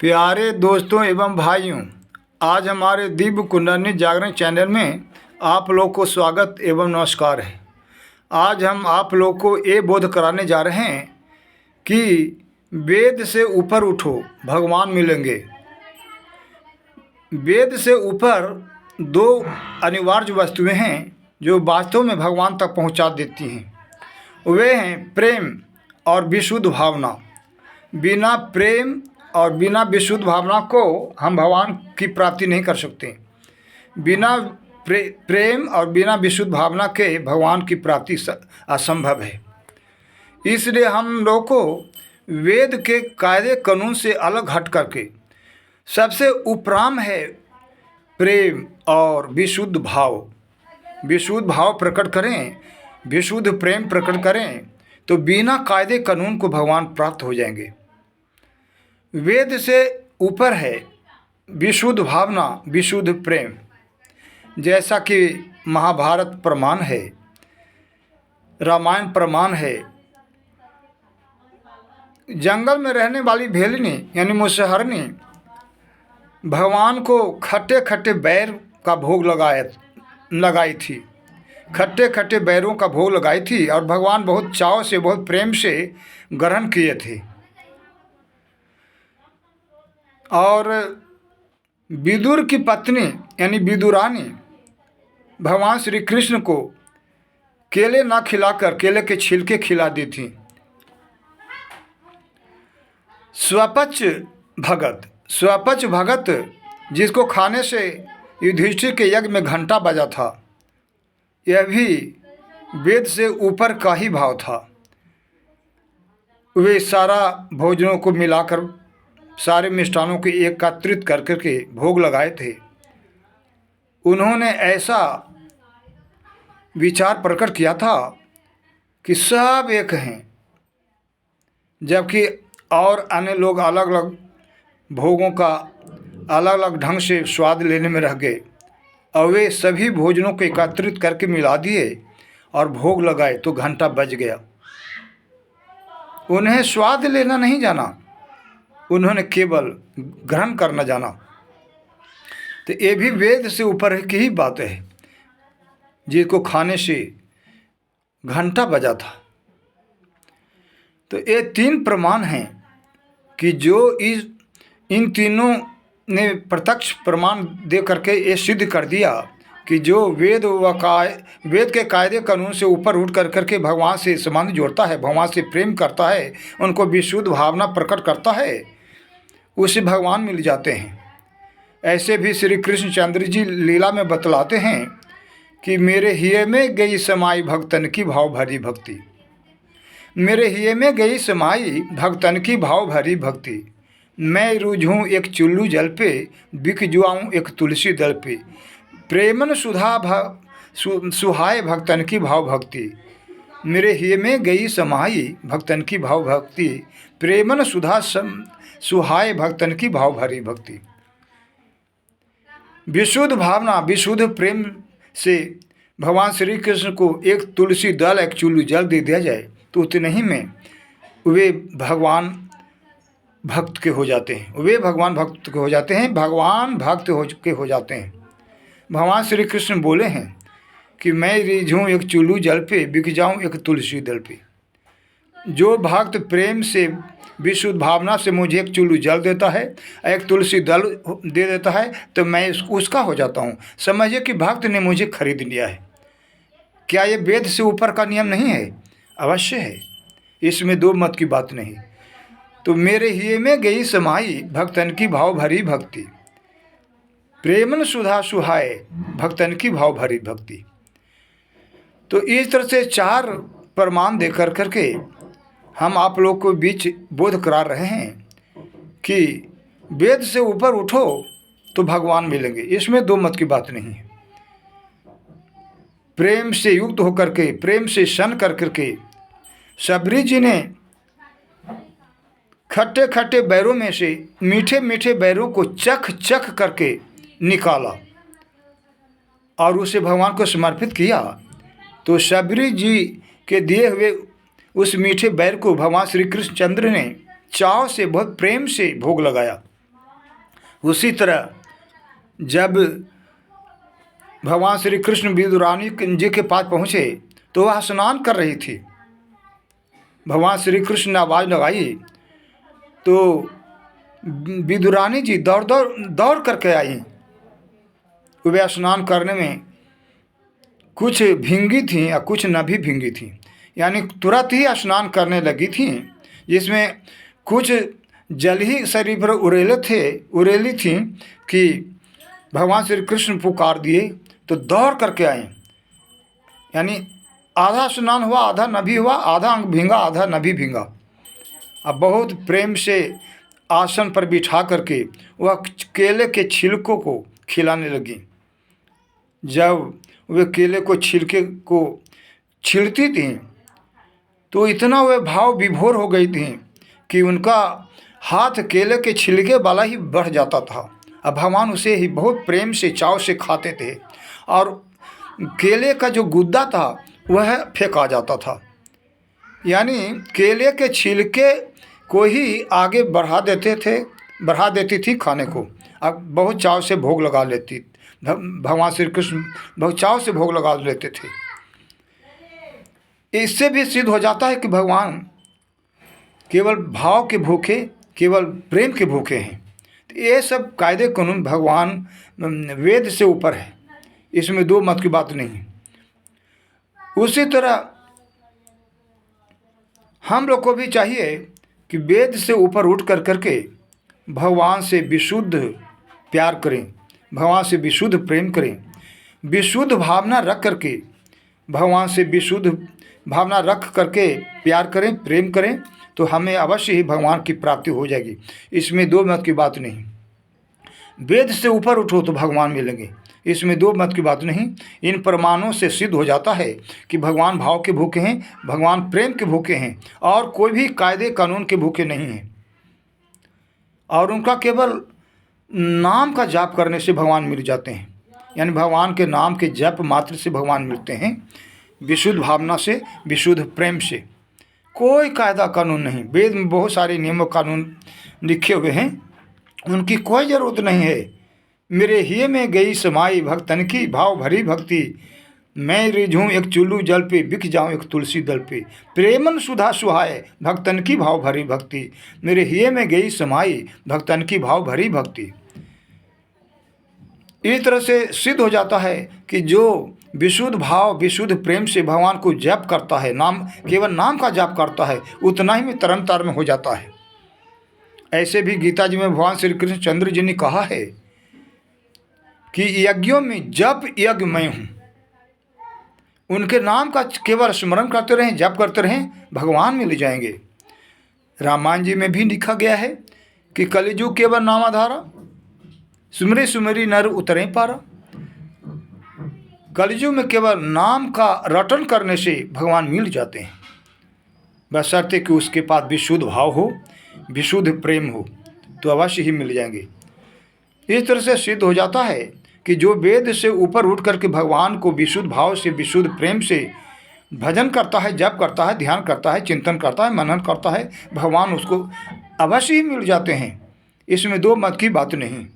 प्यारे दोस्तों एवं भाइयों, आज हमारे दिव्य कुंडली जागरण चैनल में आप लोग को स्वागत एवं नमस्कार है। आज हम आप लोग को ये बोध कराने जा रहे हैं कि वेद से ऊपर उठो, भगवान मिलेंगे। वेद से ऊपर दो अनिवार्य वस्तुएं हैं जो वास्तव में भगवान तक पहुंचा देती हैं। वे हैं प्रेम और विशुद्ध भावना। बिना प्रेम और बिना विशुद्ध भावना को हम भगवान की प्राप्ति नहीं कर सकते। बिना प्रेम और बिना विशुद्ध भावना के भगवान की प्राप्ति असंभव है। इसलिए हम लोग को वेद के कायदे कानून से अलग हट करके सबसे उपराम है प्रेम और विशुद्ध भाव। विशुद्ध भाव प्रकट करें, विशुद्ध प्रेम प्रकट करें तो बिना कायदे कानून को भगवान प्राप्त हो जाएंगे। वेद से ऊपर है विशुद्ध भावना, विशुद्ध प्रेम। जैसा कि महाभारत प्रमाण है, रामायण प्रमाण है। जंगल में रहने वाली भेलनी यानी मुसहरनी भगवान को खट्टे खट्टे बैर का भोग लगाई थी। खट्टे खट्टे बैरों का भोग लगाई थी और भगवान बहुत चाव से, बहुत प्रेम से ग्रहण किए थे। और विदुर की पत्नी यानी विदुरानी भगवान श्री कृष्ण को केले ना खिलाकर केले के छिलके खिला दी थी। स्वपच भगत जिसको खाने से युधिष्ठिर के यज्ञ में घंटा बजा था, यह भी वेद से ऊपर का ही भाव था। वे सारा भोजनों को मिलाकर, सारे मिष्ठानों को एकत्रित कर करके भोग लगाए थे। उन्होंने ऐसा विचार प्रकट किया था कि सब एक हैं, जबकि और अन्य लोग अलग अलग भोगों का अलग अलग ढंग से स्वाद लेने में रह गए। और वे सभी भोजनों को एकत्रित करके मिला दिए और भोग लगाए तो घंटा बज गया। उन्हें स्वाद लेना नहीं जाना, उन्होंने केवल ग्रहण करना जाना। तो ये भी वेद से ऊपर की ही बात है, जिसको खाने से घंटा बजा था। तो ये तीन प्रमाण हैं कि जो इन तीनों ने प्रत्यक्ष प्रमाण दे करके ये सिद्ध कर दिया कि जो वेद के कायदे कानून से ऊपर उठ करके भगवान से संबंध जोड़ता है, भगवान से प्रेम करता है, उनको विशुद्ध भावना प्रकट करता है, उसे भगवान मिल जाते हैं। ऐसे भी श्री कृष्णचंद्र जी लीला में बतलाते हैं कि मेरे हिये में गई समाई भक्तन की भाव भरी भक्ति। मेरे हिये में गई समाई भक्तन की भाव भरी भक्ति। मैं रूझूँ एक चुल्लू जल पे, बिक जुआऊँ एक तुलसी दल पे। प्रेमन सुधा सुहाय भक्तन की भाव भक्ति। मेरे हिये में गई समाई भक्तन की भाव भक्ति। प्रेमन सुधा सुहाय भक्तन की भाव भरी भक्ति। विशुद्ध भावना, विशुद्ध प्रेम से भगवान श्री कृष्ण को एक तुलसी दल, एक चुल्लू जल दे दिया जाए तो उतने ही में वे भगवान भक्त के हो जाते हैं। वे भगवान भक्त के हो जाते हैं, भगवान भक्त हो जाते हैं। भगवान श्री कृष्ण बोले हैं कि मैं रिझूँ एक चुल्लू जल पे, बिक जाऊँ एक तुलसी दल पे। जो भक्त प्रेम से, विशुद्ध भावना से मुझे एक चुल्लू जल देता है, एक तुलसी दल दे देता है, तो मैं उसका हो जाता हूँ। समझिए कि भक्त ने मुझे खरीद लिया है। क्या ये वेद से ऊपर का नियम नहीं है? अवश्य है, इसमें दो मत की बात नहीं। तो मेरे हिये में गई समाई भक्तन की भाव भरी भक्ति। प्रेमन सुधा सुहाय भक्तन की भाव भरी भक्ति। तो इस तरह से चार प्रमाण दे करके हम आप लोग को बीच बोध करा रहे हैं कि वेद से ऊपर उठो तो भगवान मिलेंगे। इसमें दो मत की बात नहीं है। प्रेम से युक्त होकर के, प्रेम से शन कर करके शबरी जी ने खट्टे खट्टे बैरों में से मीठे मीठे बैरों को चख चख करके निकाला और उसे भगवान को समर्पित किया। तो शबरी जी के दिए हुए उस मीठे बैर को भगवान श्री कृष्णचंद्र ने चाव से, बहुत प्रेम से भोग लगाया। उसी तरह जब भगवान श्री कृष्ण विदुरानी जी के पास पहुँचे तो वह स्नान कर रही थी। भगवान श्री कृष्ण ने आवाज़ लगाई तो विदुरानी जी दौड़ करके आई। वे स्नान करने में कुछ भींगी थीं या कुछ न भी भींगी थीं, यानी तुरंत ही स्नान करने लगी थीं, जिसमें कुछ जल ही शरीर पर उड़ेली थीं कि भगवान श्री कृष्ण पुकार दिए तो दौड़ करके आए। यानी आधा स्नान हुआ, आधा न भी हुआ, आधा अंग भींगा, आधा न भी भींगा। अब बहुत प्रेम से आसन पर बिठा करके वह केले के छिलकों को खिलाने लगी। जब वे केले को छिलके को छीलती थीं तो इतना वे भाव विभोर हो गई थीं कि उनका हाथ केले के छिलके वाला ही बढ़ जाता था। अब भगवान उसे ही बहुत प्रेम से चाव से खाते थे और केले का जो गुद्दा था वह फेंका जाता था। यानी केले के छिलके को ही आगे बढ़ा देती थी खाने को। अब बहुत चाव से भोग लगा लेती, भगवान श्री कृष्ण बहुत चाव से भोग लगा लेते थे। इससे भी सिद्ध हो जाता है कि भगवान केवल भाव के भूखे, केवल प्रेम के भूखे हैं। तो ये सब कायदे कानून भगवान वेद से ऊपर है, इसमें दो मत की बात नहीं। उसी तरह हम लोग को भी चाहिए कि वेद से ऊपर उठ करके भगवान से विशुद्ध प्यार करें, भगवान से विशुद्ध प्रेम करें, विशुद्ध भावना रख करके भगवान से विशुद्ध भावना रख करके प्यार करें, प्रेम करें, तो हमें अवश्य ही भगवान की प्राप्ति हो जाएगी। इसमें दो मत की बात नहीं। वेद से ऊपर उठो तो भगवान मिलेंगे, इसमें दो मत की बात नहीं। इन प्रमाणों से सिद्ध हो जाता है कि भगवान भाव के भूखे हैं, भगवान प्रेम के भूखे हैं, और कोई भी कायदे कानून के भूखे नहीं हैं। और उनका केवल नाम का जाप करने से भगवान मिल जाते हैं, यानी भगवान के नाम के जप मात्र से भगवान मिलते हैं, विशुद्ध भावना से, विशुद्ध प्रेम से। कोई कायदा कानून नहीं। वेद में बहुत सारे नियम कानून लिखे हुए हैं, उनकी कोई ज़रूरत नहीं है। मेरे हिये में गई समाई भक्तन की भाव भरी भक्ति, मैं रिझूँ एक चुल्लू जल पे, बिक जाऊँ एक तुलसी दल पे, प्रेमन सुधा सुहाए भक्तन की भाव भरी भक्ति, मेरे हिये में गई समाई भक्तन की भाव भरी भक्ति। इस तरह से सिद्ध हो जाता है कि जो विशुद्ध भाव, विशुद्ध प्रेम से भगवान को जप करता है, नाम, केवल नाम का जप करता है, उतना ही में तरन तारण हो जाता है। ऐसे भी गीता जी में भगवान श्री कृष्ण चंद्र जी ने कहा है कि यज्ञों में जप यज्ञ मैं हूँ। उनके नाम का केवल स्मरण करते रहें, जप करते रहें, भगवान मिल जाएंगे। रामायण जी में भी लिखा गया है कि कलिजुग केवल नामाधारा, सुमरे सुमरी नर उतरे पारा। कलिजुग में केवल नाम का रटन करने से भगवान मिल जाते हैं, बशर्ते कि उसके पास विशुद्ध भाव हो, विशुद्ध प्रेम हो, तो अवश्य ही मिल जाएंगे। इस तरह से सिद्ध हो जाता है कि जो वेद से ऊपर उठ करके भगवान को विशुद्ध भाव से, विशुद्ध प्रेम से भजन करता है, जप करता है, ध्यान करता है, चिंतन करता है, मनन करता है, भगवान उसको अवश्य ही मिल जाते हैं। इसमें दो मत की बात नहीं।